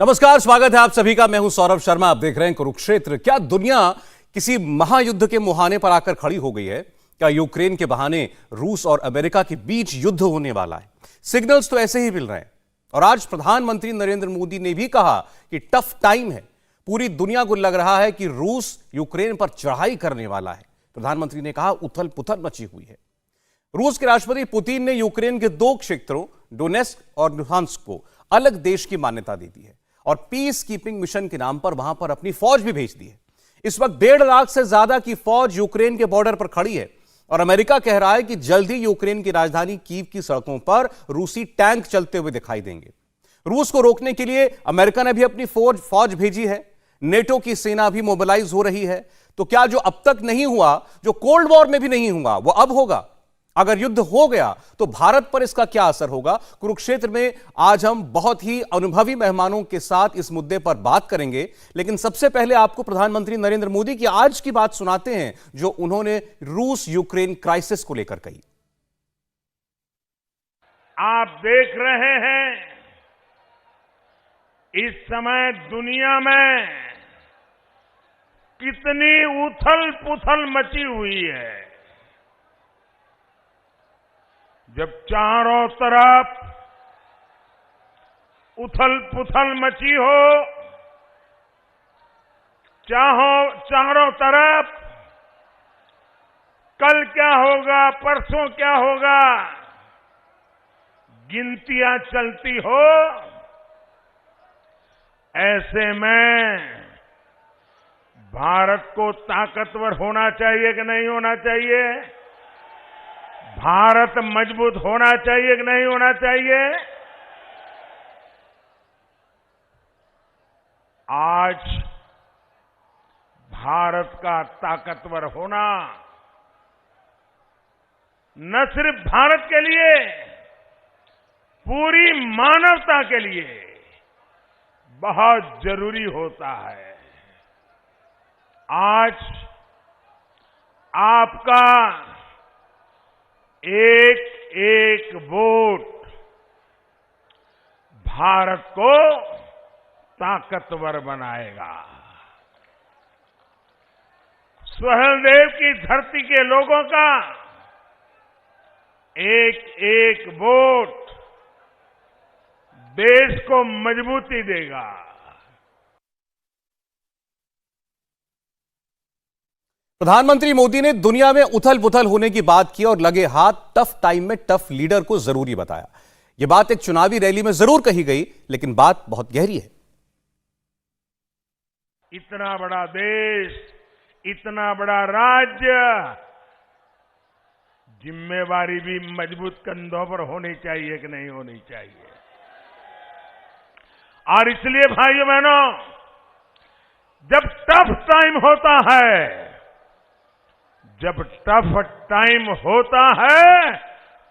नमस्कार, स्वागत है आप सभी का। मैं हूं सौरभ शर्मा। आप देख रहे हैं कुरुक्षेत्र। क्या दुनिया किसी महायुद्ध के मुहाने पर आकर खड़ी हो गई है? क्या यूक्रेन के बहाने रूस और अमेरिका के बीच युद्ध होने वाला है? सिग्नल्स तो ऐसे ही मिल रहे हैं। और आज प्रधानमंत्री नरेंद्र मोदी ने भी कहा कि टफ टाइम है। पूरी दुनिया को लग रहा है कि रूस यूक्रेन पर चढ़ाई करने वाला है। प्रधानमंत्री ने कहा उथल पुथल मची हुई है। रूस के राष्ट्रपति पुतिन ने यूक्रेन के दो क्षेत्रों डोनेस्क और लुहांस्क को अलग देश की मान्यता दे दी है और पीस कीपिंग मिशन के नाम पर वहां पर अपनी फौज भी भेज दी है। इस वक्त 1.5 लाख से ज्यादा की फौज यूक्रेन के बॉर्डर पर खड़ी है और अमेरिका कह रहा है कि जल्द ही यूक्रेन की राजधानी कीव की सड़कों पर रूसी टैंक चलते हुए दिखाई देंगे। रूस को रोकने के लिए अमेरिका ने भी अपनी फौज भेजी है। नेटो की सेना भी मोबिलाइज हो रही है। तो क्या जो अब तक नहीं हुआ, जो कोल्ड वॉर में भी नहीं हुआ, वो अब होगा? अगर युद्ध हो गया तो भारत पर इसका क्या असर होगा? कुरुक्षेत्र में आज हम बहुत ही अनुभवी मेहमानों के साथ इस मुद्दे पर बात करेंगे। लेकिन सबसे पहले आपको प्रधानमंत्री नरेंद्र मोदी की आज की बात सुनाते हैं, जो उन्होंने रूस यूक्रेन क्राइसिस को लेकर कही। आप देख रहे हैं इस समय दुनिया में कितनी उथल पुथल मची हुई है। जब चारों तरफ उथल पुथल मची हो, चारों तरफ कल क्या होगा, परसों क्या होगा, गिनतियां चलती हो, ऐसे में भारत को ताकतवर होना चाहिए कि नहीं होना चाहिए? भारत मजबूत होना चाहिए कि नहीं होना चाहिए? आज भारत का ताकतवर होना न सिर्फ भारत के लिए, पूरी मानवता के लिए बहुत जरूरी होता है। आज आपका एक एक वोट भारत को ताकतवर बनाएगा। सहदेव की धरती के लोगों का एक एक वोट देश को मजबूती देगा। प्रधानमंत्री मोदी ने दुनिया में उथल पुथल होने की बात की और लगे हाथ टफ टाइम में टफ लीडर को जरूरी बताया। यह बात एक चुनावी रैली में जरूर कही गई, लेकिन बात बहुत गहरी है। इतना बड़ा देश, इतना बड़ा राज्य, जिम्मेवारी भी मजबूत कंधों पर होनी चाहिए कि नहीं होनी चाहिए? और इसलिए भाइयों बहनों, जब टफ टाइम होता है, जब टफ टाइम होता है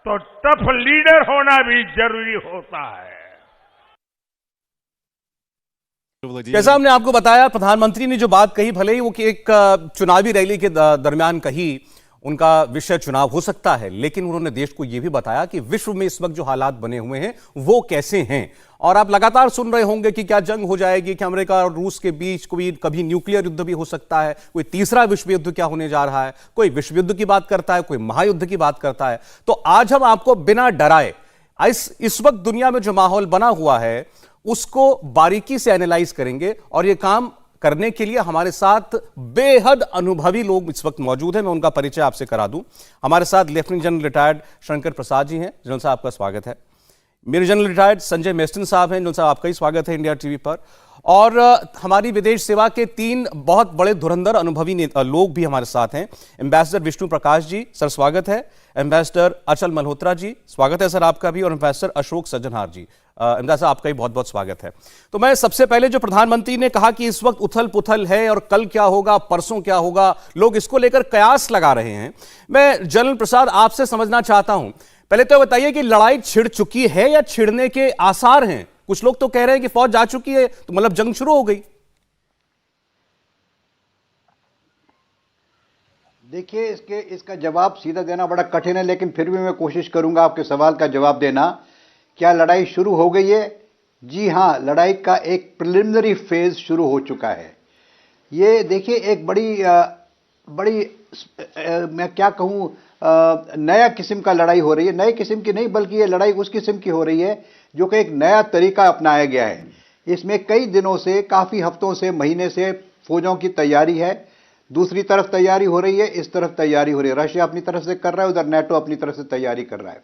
तो टफ लीडर होना भी जरूरी होता है। जैसा हमने आपको बताया, प्रधानमंत्री ने जो बात कही, भले ही वो कि एक चुनावी रैली के दरमियान कही, उनका विषय चुनाव हो सकता है, लेकिन उन्होंने देश को यह भी बताया कि विश्व में इस वक्त जो हालात बने हुए हैं वो कैसे हैं। और आप लगातार सुन रहे होंगे कि क्या जंग हो जाएगी, कि अमेरिका और रूस के बीच कभी न्यूक्लियर युद्ध भी हो सकता है, कोई तीसरा विश्व युद्ध क्या होने जा रहा है, कोई विश्व युद्ध की बात करता है, कोई महायुद्ध की बात करता है। तो आज हम आपको बिना डराए इस वक्त दुनिया में जो माहौल बना हुआ है उसको बारीकी से एनालाइज करेंगे। और यह काम करने के लिए हमारे साथ बेहद अनुभवी लोग इस वक्त मौजूद हैं। मैं उनका परिचय आपसे करा दूं। हमारे साथ lieutenant general retired Shankar Prasad ji हैं। जनरल साहब, आपका स्वागत है। Major general retired Sanjay Meston साहब हैं। जनरल साहब, आपका ही स्वागत है इंडिया टीवी पर। और हमारी विदेश सेवा के 3 बहुत बड़े धुरंधर अनुभवी लोग भी हमारे साथ हैं। एम्बेसडर विष्णु प्रकाश जी, सर स्वागत है। एम्बेसडर अचल मल्होत्रा जी, स्वागत है सर आपका भी। और एम्बेसडर अशोक सज्जनहार जी, एम्बेसडर साहब आपका भी बहुत बहुत स्वागत है। तो मैं सबसे पहले, जो प्रधानमंत्री ने कहा कि इस वक्त उथल पुथल है और कल क्या होगा, परसों क्या होगा, लोग इसको लेकर कयास लगा रहे हैं। मैं जनरल प्रसाद आपसे समझना चाहता हूं, पहले तो बताइए कि लड़ाई छिड़ चुकी है या छिड़ने के आसार हैं? कुछ लोग तो कह रहे हैं कि फौज जा चुकी है, तो मतलब जंग शुरू हो गई। देखिए, इसका जवाब सीधा देना बड़ा कठिन है, लेकिन फिर भी मैं कोशिश करूंगा आपके सवाल का जवाब देना। क्या लड़ाई शुरू हो गई है? जी हाँ, लड़ाई का एक प्रिलिमिनरी फेज शुरू हो चुका है। ये देखिए एक मैं क्या कहूँ, नया किस्म का लड़ाई हो रही है। नए किस्म की नहीं, बल्कि ये लड़ाई उस किस्म की हो रही है जो कि एक नया तरीका अपनाया गया है। इसमें कई दिनों से, काफी हफ्तों से, महीने से फौजों की तैयारी है। दूसरी तरफ तैयारी हो रही है, इस तरफ तैयारी हो रही है। रशिया अपनी तरफ से कर रहा है, उधर नाटो अपनी तरफ से तैयारी कर रहा है।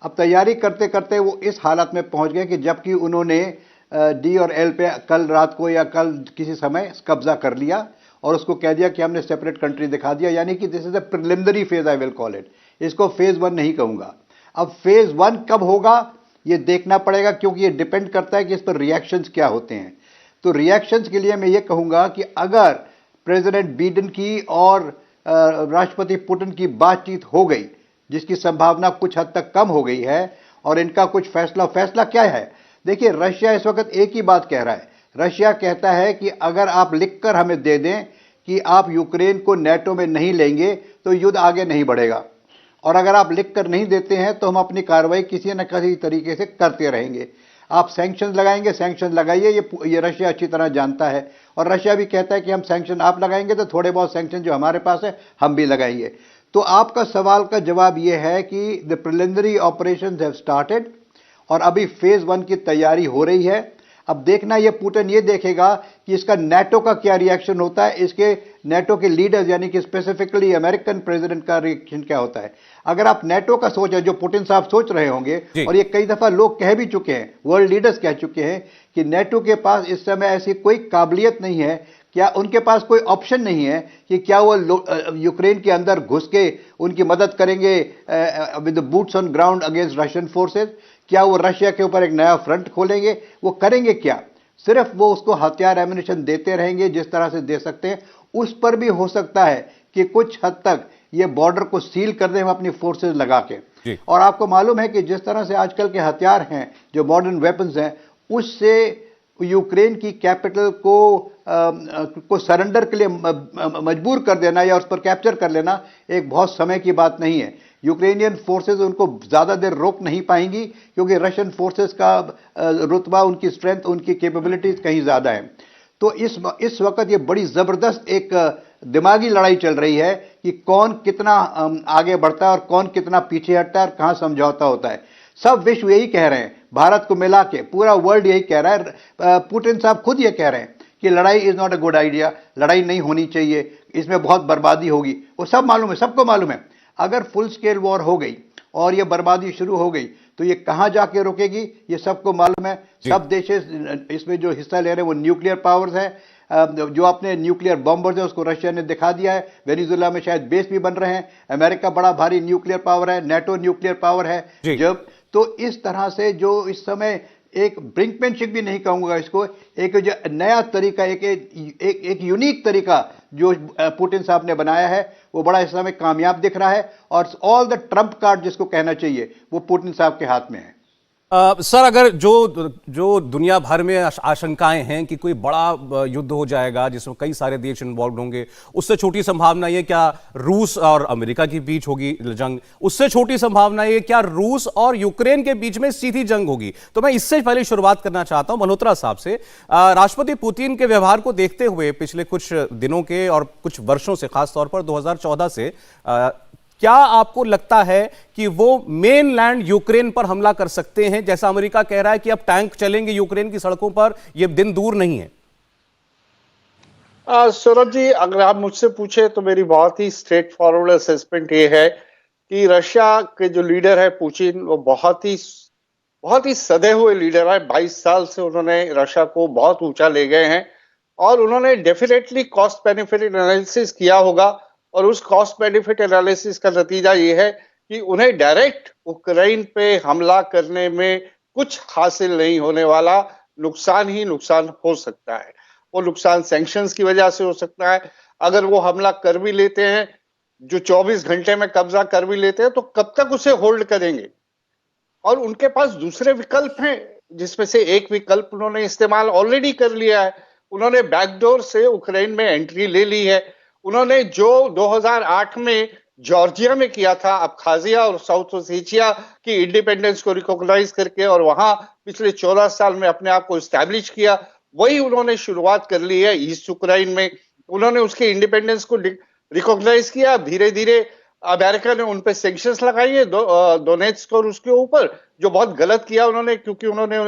अब तैयारी करते करते वो इस हालत में पहुंच गए कि जबकि उन्होंने डी और एल पे कल रात को या कल किसी समय कब्जा कर लिया और उसको कह दिया कि हमने सेपरेट कंट्री दिखा दिया, यानी कि this is a preliminary phase, I will call it. इसको फेज 1 नहीं कहूंगा। अब फेज 1 कब होगा ये देखना पड़ेगा, क्योंकि ये डिपेंड करता है कि इस पर रिएक्शंस क्या होते हैं। तो रिएक्शंस के लिए मैं ये कहूंगा कि अगर प्रेसिडेंट बिडेन की और राष्ट्रपति पुतिन की बातचीत हो गई, जिसकी संभावना कुछ हद तक कम हो गई है, और इनका कुछ फैसला क्या है। देखिए, रशिया इस वक्त एक ही बात कह रहा है। रशिया कहता है कि अगर आप लिखकर हमें दे दें कि आप यूक्रेन को नाटो में नहीं लेंगे तो युद्ध आगे नहीं बढ़ेगा, और अगर आप लिखकर नहीं देते हैं तो हम अपनी कार्रवाई किसी न किसी तरीके से करते रहेंगे। आप सैंक्शन लगाएंगे, सैंक्शन लगाइए, ये रशिया अच्छी तरह जानता है। और रशिया भी कहता है कि हम सैंक्शन आप लगाएंगे तो थोड़े बहुत सैंक्शन जो हमारे पास है हम भी लगाएंगे। तो आपका सवाल का जवाब यह है कि the preliminary operations have started और अभी फेज 1 की तैयारी हो रही है। अब देखना, ये पुतिन ये देखेगा कि इसका नाटो का क्या रिएक्शन होता है, इसके नाटो के लीडर्स यानी कि स्पेसिफिकली अमेरिकन प्रेसिडेंट का रिएक्शन क्या होता है। अगर आप नाटो का सोचें, जो पुतिन साहब सोच रहे होंगे, और ये कई दफा लोग कह भी चुके हैं, वर्ल्ड लीडर्स कह चुके हैं कि नाटो के पास इस समय ऐसी कोई काबिलियत नहीं है, क्या उनके पास कोई ऑप्शन नहीं है कि क्या वो यूक्रेन के अंदर घुस के उनकी मदद करेंगे with boots on ground against Russian forces. क्या वो रशिया के ऊपर एक नया फ्रंट खोलेंगे? वो करेंगे क्या? सिर्फ वो उसको हथियार एम्युनिशन देते रहेंगे जिस तरह से दे सकते हैं। उस पर भी हो सकता है कि कुछ हद तक ये बॉर्डर को सील कर दें हम अपनी फोर्सेस लगा के। और आपको मालूम है कि जिस तरह से आजकल के हथियार हैं, जो मॉडर्न वेपन्स हैं, उससे यूक्रेन की कैपिटल को सरेंडर के लिए मजबूर कर देना या उस पर कैप्चर कर लेना एक बहुत समय की बात नहीं है। यूक्रेनियन फोर्सेस उनको ज्यादा देर रोक नहीं पाएंगी, क्योंकि रशियन फोर्सेस का रुतबा, उनकी स्ट्रेंथ, उनकी कैपेबिलिटीज कहीं ज्यादा है। तो इस वक्त ये बड़ी जबरदस्त एक दिमागी लड़ाई चल रही है कि कौन कितना आगे बढ़ता है और कौन कितना पीछे हटता है और कहां समझौता होता है। सब विश्व यही कह रहे हैं, भारत को मिला के पूरा वर्ल्ड यही कह रहा है। पुतिन साहब खुद ये कह रहे हैं कि लड़ाई is not a good idea, लड़ाई नहीं होनी चाहिए, इसमें बहुत बर्बादी होगी। वो सब मालूम है, सबको मालूम है। अगर फुल स्केल वॉर हो गई और ये बर्बादी शुरू हो गई तो ये कहां जाके रुकेगी, ये सबको मालूम है। सब देश इसमें जो हिस्सा ले रहे हैं वो न्यूक्लियर पावर्स हैं। जो अपने न्यूक्लियर बॉम्बर्स है उसको रशिया ने दिखा दिया है। वेनेजुएला में शायद बेस भी बन रहे हैं। अमेरिका बड़ा भारी न्यूक्लियर पावर है, नाटो न्यूक्लियर पावर है। जब तो इस तरह से जो इस समय एक ब्रिंकमैनशिप भी नहीं कहूंगा इसको, एक जो नया तरीका, एक यूनिक तरीका जो पुतिन साहब ने बनाया है, वो बड़ा इस समय कामयाब दिख रहा है। और ऑल द ट्रम्प कार्ड जिसको कहना चाहिए वो पुतिन साहब के हाथ में है। सर, अगर जो दुनिया भर में आशंकाएं हैं कि कोई बड़ा युद्ध हो जाएगा जिसमें कई सारे देश इन्वॉल्व होंगे, उससे छोटी संभावना ये क्या रूस और अमेरिका के बीच होगी जंग, उससे छोटी संभावना ये क्या रूस और यूक्रेन के बीच में सीधी जंग होगी। तो मैं इससे पहले शुरुआत करना चाहता हूं मल्होत्रा साहब से। राष्ट्रपति पुतिन के व्यवहार को देखते हुए पिछले कुछ दिनों के और कुछ वर्षों से, खासतौर पर 2014 से, क्या आपको लगता है कि वो मेनलैंड यूक्रेन पर हमला कर सकते हैं? जैसा अमेरिका कह रहा है कि अब टैंक चलेंगे यूक्रेन की सड़कों पर, ये दिन दूर नहीं है। सौरभ जी, अगर आप मुझसे पूछे तो मेरी बहुत ही स्ट्रेट फॉरवर्ड असेसमेंट ये है कि रशिया के जो लीडर है पुतिन, वो बहुत ही सधे हुए लीडर है। 22 साल से उन्होंने रशिया को बहुत ऊंचा ले गए हैं और उन्होंने डेफिनेटली कॉस्ट बेनिफिट एनालिसिस किया होगा। और उस कॉस्ट बेनिफिट एनालिसिस का नतीजा ये है कि उन्हें डायरेक्ट उक्रेन पे हमला करने में कुछ हासिल नहीं होने वाला, नुकसान ही नुकसान हो सकता है। वो नुकसान सैंक्शंस की वजह से हो सकता है। अगर वो हमला कर भी लेते हैं, जो 24 घंटे में कब्जा कर भी लेते हैं, तो कब तक उसे होल्ड करेंगे? और उनके पास दूसरे विकल्प हैं, जिसमें से एक विकल्प उन्होंने इस्तेमाल ऑलरेडी कर लिया है। उन्होंने बैकडोर से उक्रेन में एंट्री ले ली है। उन्होंने जो 2008 में जॉर्जिया में किया था, अब्खाजिया और साउथ ओसेटिया की इंडिपेंडेंस को रिकॉग्नाइज करके और वहां पिछले 14 साल में अपने आप को एस्टैब्लिश किया, वही उन्होंने शुरुआत कर ली है ईस्ट यूक्रेन में। उन्होंने उसके इंडिपेंडेंस को रिकॉग्नाइज किया। धीरे धीरे अमेरिका ने उन पे सैंक्शंस लगाई है डोनेट्स्क और उसके ऊपर, जो बहुत गलत किया उन्होंने, क्योंकि उन्होंने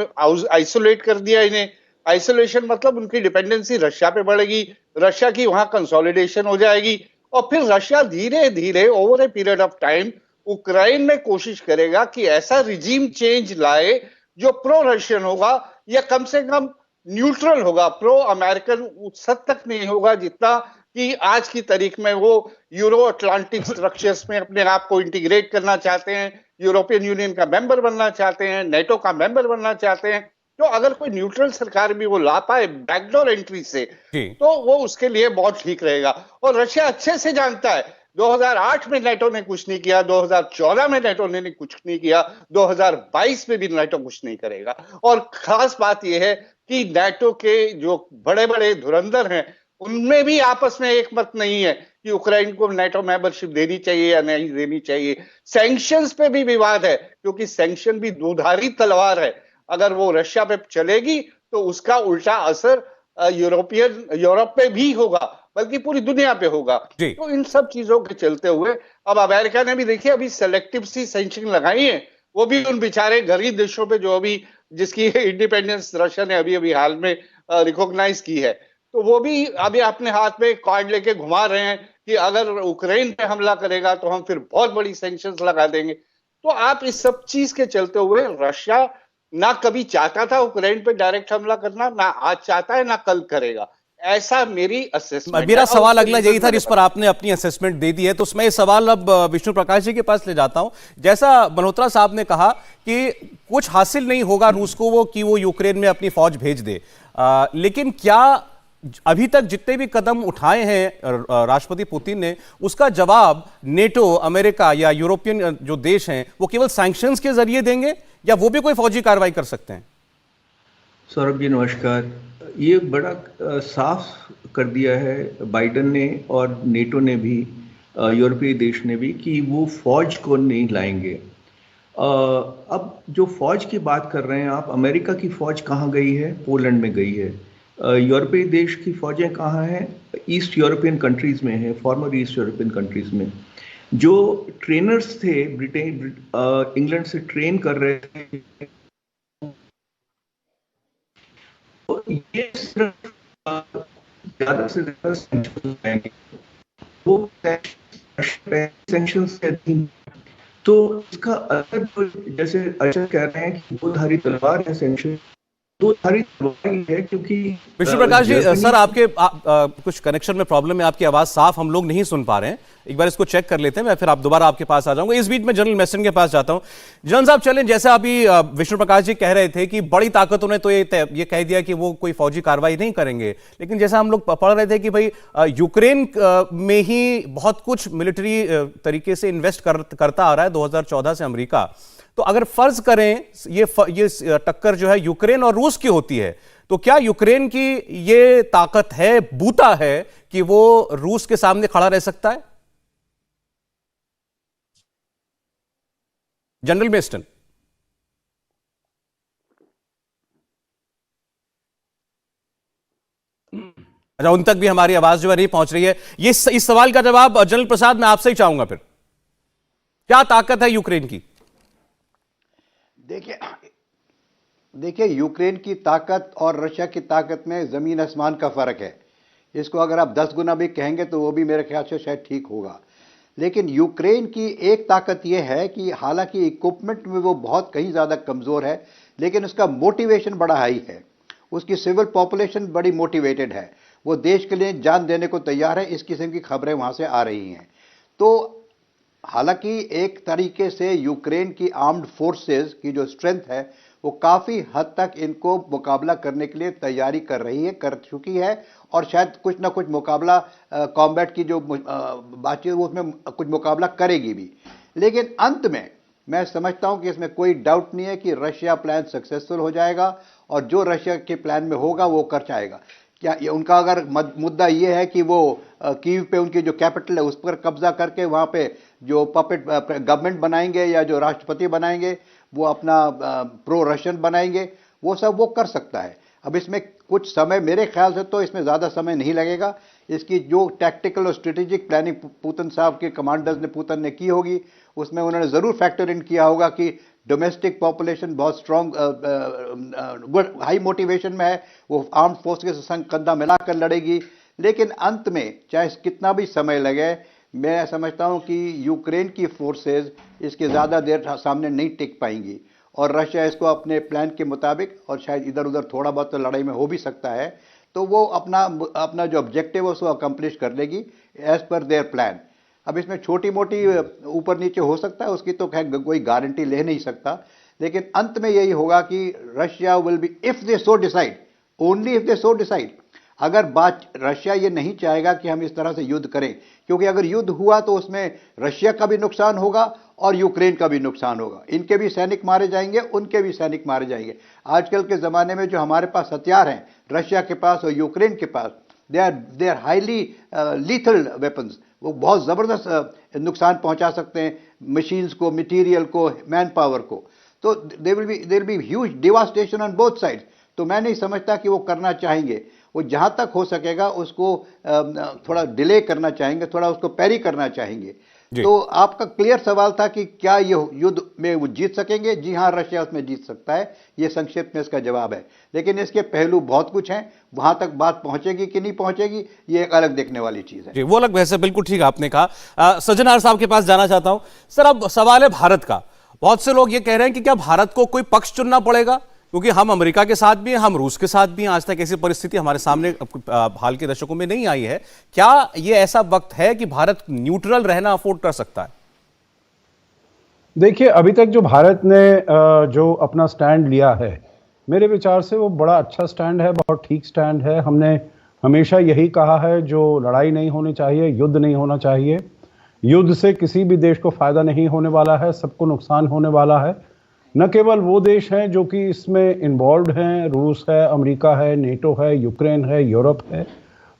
आइसोलेट कर दिया इन्हें। आइसोलेशन मतलब उनकी डिपेंडेंसी रशिया पे बढ़ेगी, रशिया की वहां कंसोलिडेशन हो जाएगी और फिर रशिया धीरे धीरे over a period of time Ukraine में कोशिश करेगा कि ऐसा रिजीम चेंज लाए जो प्रो रशियन होगा या कम से कम न्यूट्रल होगा, प्रो अमेरिकन उस हद तक नहीं होगा जितना कि आज की तारीख में वो यूरो अटलांटिक स्ट्रक्चर्स में अपने आप को इंटीग्रेट करना चाहते हैं, यूरोपियन यूनियन का मेंबर बनना चाहते हैं, नेटो का मेंबर बनना चाहते हैं। तो अगर कोई न्यूट्रल सरकार भी वो ला पाए बैकडोर एंट्री से, तो वो उसके लिए बहुत ठीक रहेगा। और रशिया अच्छे से जानता है 2008 में नेटो ने कुछ नहीं किया, 2014 में नेटो ने कुछ नहीं किया, 2022 में भी नेटो कुछ नहीं करेगा। और खास बात यह है कि नेटो के जो बड़े बड़े धुरंधर हैं उनमें भी आपस में एक मत नहीं है कि यूक्रेन को नेटो मेंबरशिप देनी चाहिए या नहीं देनी चाहिए। सैंक्शंस पे भी विवाद है, क्योंकि सैंक्शन भी दुधारी तलवार है। अगर वो रशिया पे चलेगी तो उसका उल्टा असर यूरोप पे भी होगा, बल्कि पूरी दुनिया पे होगा। तो इन सब चीजों के चलते हुए अब अमेरिका ने भी देखिए अभी सेलेक्टिव सी सैंक्शन लगाई है, वो भी उन बेचारे गरीब देशों पे जो अभी जिसकी इंडिपेंडेंस रशिया ने अभी अभी हाल में रिकॉग्नाइज की है, तो वो भी अभी अपने हाथ में कार्ड लेके घुमा रहे हैं कि अगर यूक्रेन पे हमला करेगा तो हम फिर बहुत बड़ी सैंक्शंस लगा देंगे। तो आप इस सब चीज के चलते हुए रशिया ना कभी चाहता था यूक्रेन पे डायरेक्ट हमला करना, ना आज चाहता है, ना कल करेगा, ऐसा मेरी असेसमेंट। मेरा सवाल अगला यही था जिस पर आपने अपनी असेसमेंट दे दी है, तो मैं ये सवाल अब विष्णु प्रकाश जी के पास ले जाता हूं। जैसा मल्होत्रा साहब ने कहा कि कुछ हासिल नहीं होगा रूस को वो कि वो यूक्रेन में अपनी फौज भेज दे, लेकिन क्या अभी तक जितने भी कदम उठाए हैं राष्ट्रपति पुतिन ने, उसका जवाब नेटो, अमेरिका या यूरोपियन जो देश हैं वो केवल सैंक्शंस के जरिए देंगे या वो भी कोई फौजी कार्रवाई कर सकते हैं? सौरभ जी नमस्कार। ये बड़ा साफ कर दिया है बाइडेन ने और नेटो ने भी, यूरोपीय देश ने भी, कि वो फौज को नहीं लाएंगे। अब जो फौज की बात कर रहे हैं आप, अमेरिका की फौज कहाँ गई है? पोलैंड में गई है। यूरोपीय देश की फौजें कहाँ हैं? ईस्ट यूरोपियन कंट्रीज में है, फॉर्मर ईस्ट यूरोपियन कंट्रीज में। जो ट्रेनर्स थे ब्रिटेन इंग्लैंड से ट्रेन कर रहे थे, तो ये सिर्फ ज्यादा से ज्यादा सैंक्शंस, वो सैंक्शंस के अधीन। तो इसका असर जैसे अच्छा कह रहे हैं कि दो धारी तलवार है सैंक्शन, दो धारी तलवार है, क्योंकि विष्णु प्रकाश जी सर आपके कुछ कनेक्शन में प्रॉब्लम है, आपकी आवाज साफ हम लोग नहीं सुन पा रहे हैं, एक बार इसको चेक कर लेते हैं, मैं फिर आप दोबारा आपके पास आ जाऊंगा। इस बीच में जनरल मैसन के पास जाता हूं। जनरल साहब चलें, जैसे अभी विष्णु प्रकाश जी कह रहे थे कि बड़ी ताकतों ने तो ये कह दिया कि वो कोई फौजी कार्रवाई नहीं करेंगे, लेकिन जैसा हम लोग पढ़ रहे थे कि भाई यूक्रेन में ही बहुत कुछ मिलिट्री तरीके से इन्वेस्ट करता आ रहा है 2014 से अमेरिका। तो अगर फर्ज करें ये टक्कर जो है यूक्रेन और रूस की होती है, तो क्या यूक्रेन की ये ताकत है, बूता है कि वो रूस के सामने खड़ा रह सकता है? General Meston. अच्छा, उन तक भी हमारी आवाज जो है नहीं पहुंच रही है। इस सवाल का जवाब जनरल प्रसाद मैं आपसे ही चाहूंगा। फिर क्या ताकत है यूक्रेन की? देखिए यूक्रेन की ताकत और रशिया की ताकत में जमीन आसमान का फर्क है। इसको अगर आप 10 गुना भी कहेंगे तो वो भी मेरे ख्याल से शायद ठीक होगा। लेकिन यूक्रेन की एक ताकत यह है कि हालांकि इक्विपमेंट में वो बहुत कहीं ज़्यादा कमज़ोर है, लेकिन उसका मोटिवेशन बड़ा हाई है। उसकी सिविल पॉपुलेशन बड़ी मोटिवेटेड है, वो देश के लिए जान देने को तैयार है। इस किस्म की खबरें वहाँ से आ रही हैं। तो हालांकि एक तरीके से यूक्रेन की आर्म्ड फोर्सेस की जो स्ट्रेंथ है वो काफ़ी हद तक इनको मुकाबला करने के लिए तैयारी कर रही है, कर चुकी है, और शायद कुछ ना कुछ मुकाबला कॉम्बैट की जो बातचीत वो उसमें कुछ मुकाबला करेगी भी। लेकिन अंत में मैं समझता हूं कि इसमें कोई डाउट नहीं है कि रशिया प्लान सक्सेसफुल हो जाएगा और जो रशिया के प्लान में होगा वो कर जाएगा। क्या ये उनका अगर मुद्दा ये है कि वो कीव पे उनकी जो कैपिटल है उस पर कब्जा करके वहां पे जो पपेट गवर्नमेंट बनाएंगे या जो राष्ट्रपति बनाएंगे वो अपना प्रो रशियन बनाएंगे, वो सब वो कर सकता है। अब इसमें कुछ समय, मेरे ख्याल से तो इसमें ज़्यादा समय नहीं लगेगा। इसकी जो टैक्टिकल और स्ट्रेटेजिक प्लानिंग पुतिन साहब के कमांडर्स ने पुतिन ने की होगी, उसमें उन्होंने ज़रूर फैक्टर इन किया होगा कि डोमेस्टिक पॉपुलेशन बहुत स्ट्रांग हाई मोटिवेशन में है, वो आर्म्ड फोर्सेस के संग कंधा मिलाकर लड़ेगी। लेकिन अंत में चाहे कितना भी समय लगे, मैं समझता हूं कि यूक्रेन की फोर्सेस इसके ज़्यादा देर सामने नहीं टिक पाएंगी और रशिया इसको अपने प्लान के मुताबिक, और शायद इधर उधर थोड़ा बहुत तो लड़ाई में हो भी सकता है, तो वो अपना जो ऑब्जेक्टिव है उसको अकम्प्लिश कर लेगी एज पर देयर प्लान। अब इसमें छोटी मोटी ऊपर नीचे हो सकता है, उसकी तो खैर कोई गारंटी ले नहीं सकता, लेकिन अंत में यही होगा कि Russia will be, if they so decide, only if they so decide, अगर बात रशिया ये नहीं चाहेगा कि हम इस तरह से युद्ध करें, क्योंकि अगर युद्ध हुआ तो उसमें रशिया का भी नुकसान होगा और यूक्रेन का भी नुकसान होगा। इनके भी सैनिक मारे जाएंगे, उनके भी सैनिक मारे जाएंगे। आजकल के ज़माने में जो हमारे पास हथियार हैं रशिया के पास और यूक्रेन के पास, they are highly lethal weapons, वो बहुत ज़बरदस्त नुकसान पहुंचा सकते हैं मशीन्स को, मटीरियल को, मैन पावर को। तो there be huge devastation on both sides. तो मैं नहीं समझता कि वो करना चाहेंगे। वो जहां तक हो सकेगा उसको थोड़ा डिले करना चाहेंगे, थोड़ा उसको पैरी करना चाहेंगे। तो आपका क्लियर सवाल था कि क्या ये युद्ध में वो जीत सकेंगे? जी हाँ, रशिया उसमें जीत सकता है, ये संक्षिप्त में इसका जवाब है। लेकिन इसके पहलू बहुत कुछ हैं, वहां तक बात पहुंचेगी कि नहीं पहुंचेगी ये एक अलग देखने वाली चीज है। जी, वो अलग वैसे बिल्कुल ठीक आपने कहा। सज्जनार साहब के पास जाना चाहता हूं। सर, अब सवाल है भारत का। बहुत से लोग ये कह रहे हैं कि क्या भारत को कोई पक्ष चुनना पड़ेगा, क्योंकि हम अमेरिका के साथ भी हैं, हम रूस के साथ भी हैं। आज तक ऐसी परिस्थिति हमारे सामने हाल के दशकों में नहीं आई है। क्या ये ऐसा वक्त है कि भारत न्यूट्रल रहना अफोर्ड कर सकता है? देखिए, अभी तक जो भारत ने जो अपना स्टैंड लिया है, मेरे विचार से वो बड़ा अच्छा स्टैंड है, बहुत ठीक स्टैंड है। हमने हमेशा यही कहा है, जो लड़ाई नहीं होनी चाहिए, युद्ध नहीं होना चाहिए। युद्ध से किसी भी देश को फायदा नहीं होने वाला है, सबको नुकसान होने वाला है। न केवल वो देश हैं जो कि इसमें इन्वॉल्व हैं, रूस है, अमेरिका है, नेटो है, यूक्रेन है, यूरोप है,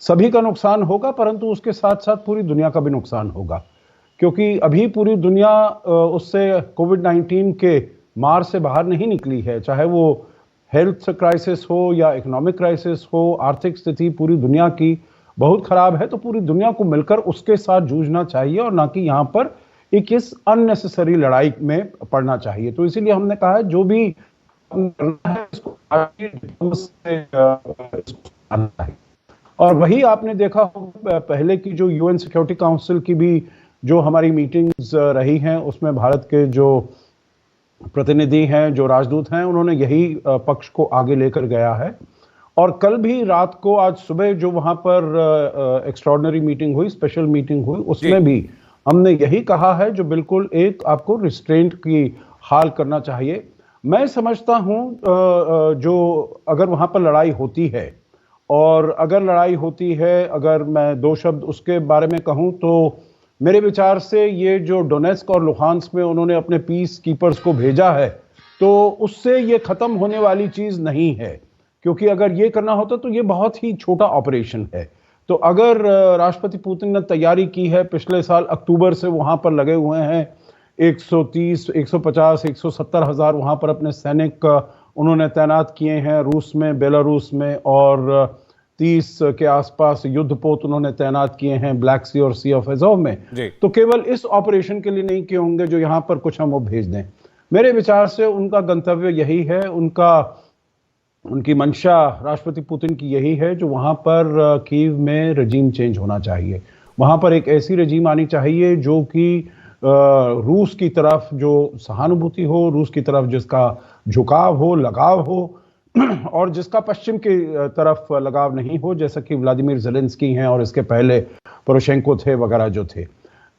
सभी का नुकसान होगा, परंतु उसके साथ साथ पूरी दुनिया का भी नुकसान होगा, क्योंकि अभी पूरी दुनिया उससे कोविड-19 के मार से बाहर नहीं निकली है। चाहे वो हेल्थ क्राइसिस हो या इकोनॉमिक क्राइसिस हो, आर्थिक स्थिति पूरी दुनिया की बहुत खराब है। तो पूरी दुनिया को मिलकर उसके साथ जूझना चाहिए और ना कि यहाँ पर एक इस अननेसेसरी लड़ाई में पड़ना चाहिए। तो इसीलिए हमने कहा है जो भी करना है इसको और वही आपने देखा पहले की जो यूएन सिक्योरिटी काउंसिल की भी जो हमारी मीटिंग्स रही हैं, उसमें भारत के जो प्रतिनिधि हैं, जो राजदूत हैं, उन्होंने यही पक्ष को आगे लेकर गया है। और कल भी रात को, आज सुबह जो वहां पर एक्स्ट्राऑर्डिनरी मीटिंग हुई, स्पेशल मीटिंग हुई, उसमें भी हमने यही कहा है जो बिल्कुल एक आपको रिस्ट्रेंट की हाल करना चाहिए। मैं समझता हूं जो अगर वहां पर लड़ाई होती है, और अगर लड़ाई होती है, अगर मैं दो शब्द उसके बारे में कहूं तो मेरे विचार से ये जो डोनेस्क और लुहांस्क में उन्होंने अपने पीस कीपर्स को भेजा है, तो उससे ये खत्म होने वाली चीज नहीं है, क्योंकि अगर ये करना होता तो ये बहुत ही छोटा ऑपरेशन है। तो अगर राष्ट्रपति पुतिन ने तैयारी की है, पिछले साल अक्टूबर से वहां पर लगे हुए हैं, 130, 150, 170 हजार वहां पर अपने सैनिक उन्होंने तैनात किए हैं रूस में, बेलारूस में, और 30 के आसपास युद्धपोत उन्होंने तैनात किए हैं ब्लैक सी और सी ऑफ एज़ोव में। तो केवल इस ऑपरेशन के लिए नहीं किए होंगे जो यहां पर कुछ हम वो भेज दें। मेरे विचार से उनका गंतव्य यही है, उनकी मंशा राष्ट्रपति पुतिन की यही है, जो वहां पर कीव में रजीम चेंज होना चाहिए। वहां पर एक ऐसी रजीम आनी चाहिए जो कि रूस की तरफ जो सहानुभूति हो, रूस की तरफ जिसका झुकाव हो, लगाव हो, और जिसका पश्चिम की तरफ लगाव नहीं हो, जैसा कि व्लादिमीर ज़ेलेंस्की हैं और इसके पहले पोरोशेंको थे वगैरह जो थे।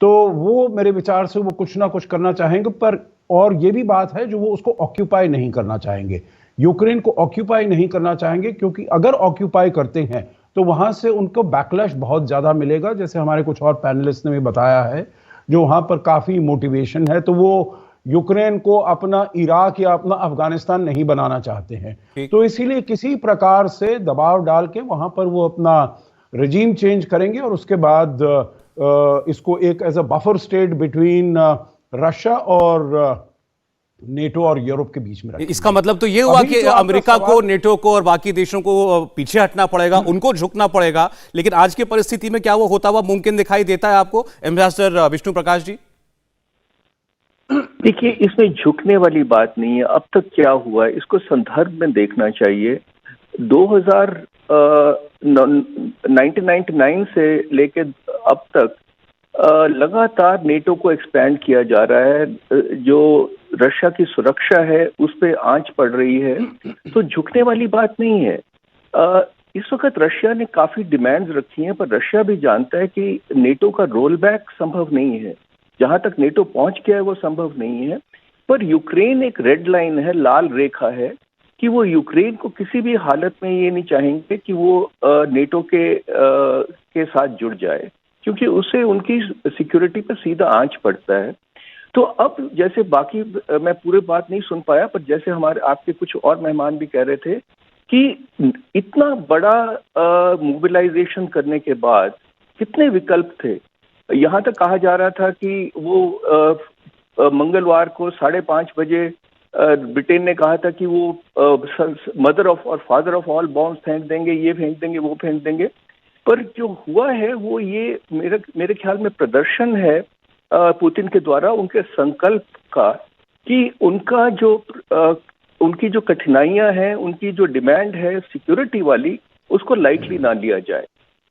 तो वो मेरे विचार से वो कुछ ना कुछ करना चाहेंगे, पर और ये भी बात है जो वो उसको ऑक्यूपाई नहीं करना चाहेंगे, यूक्रेन को ऑक्यूपाई नहीं करना चाहेंगे, क्योंकि अगर ऑक्यूपाई करते हैं तो वहां से उनको बैकलैश बहुत ज्यादा मिलेगा, जैसे हमारे कुछ और पैनलिस्ट ने भी बताया है, जो वहां पर काफी मोटिवेशन है। तो वो यूक्रेन को अपना इराक या अपना अफगानिस्तान नहीं बनाना चाहते हैं। तो इसीलिए किसी प्रकार से दबाव डाल के वहां पर वो अपना रजीम चेंज करेंगे और उसके बाद इसको एक as a buffer state between Russia और नेटो और यूरोप के बीच में रखेंगे। इसका मतलब तो ये हुआ कि अमेरिका को, नेटो को और बाकी देशों को पीछे हटना पड़ेगा, उनको झुकना पड़ेगा। लेकिन आज की परिस्थिति में क्या वो होता हुआ मुमकिन दिखाई देता है आपको, एम्बेसडर विष्णु प्रकाश जी? देखिए, इसमें झुकने वाली बात नहीं है। अब तक क्या हुआ है इसको संदर्भ में देखना चाहिए। 1999 से लेके अब तक लगातार नेटो को एक्सपैंड किया जा रहा है। जो रशिया की सुरक्षा है उस पे आंच पड़ रही है, तो झुकने वाली बात नहीं है। इस वक्त रशिया ने काफी डिमांड्स रखी हैं, पर रशिया भी जानता है कि नेटो का रोल बैक संभव नहीं है। जहां तक नेटो पहुंच गया है वो संभव नहीं है। पर यूक्रेन एक रेड लाइन है, लाल रेखा है कि वो यूक्रेन को किसी भी हालत में ये नहीं चाहेंगे कि वो नेटो के साथ जुड़ जाए, क्योंकि उससे उनकी सिक्योरिटी पर सीधा आंच पड़ता है। तो अब जैसे बाकी मैं पूरी बात नहीं सुन पाया, पर जैसे हमारे आपके कुछ और मेहमान भी कह रहे थे कि इतना बड़ा मोबिलाइजेशन करने के बाद कितने विकल्प थे। यहाँ तक कहा जा रहा था कि वो मंगलवार को 5:30 बजे ब्रिटेन ने कहा था कि वो मदर ऑफ और फादर ऑफ ऑल बॉम्ब्स फेंक देंगे, ये फेंक देंगे, वो फेंक देंगे। पर जो हुआ है वो ये मेरे ख्याल में प्रदर्शन है पुतिन के द्वारा उनके संकल्प का, कि उनकी जो कठिनाइयां हैं, उनकी जो डिमांड है सिक्योरिटी वाली, उसको लाइटली ना लिया जाए।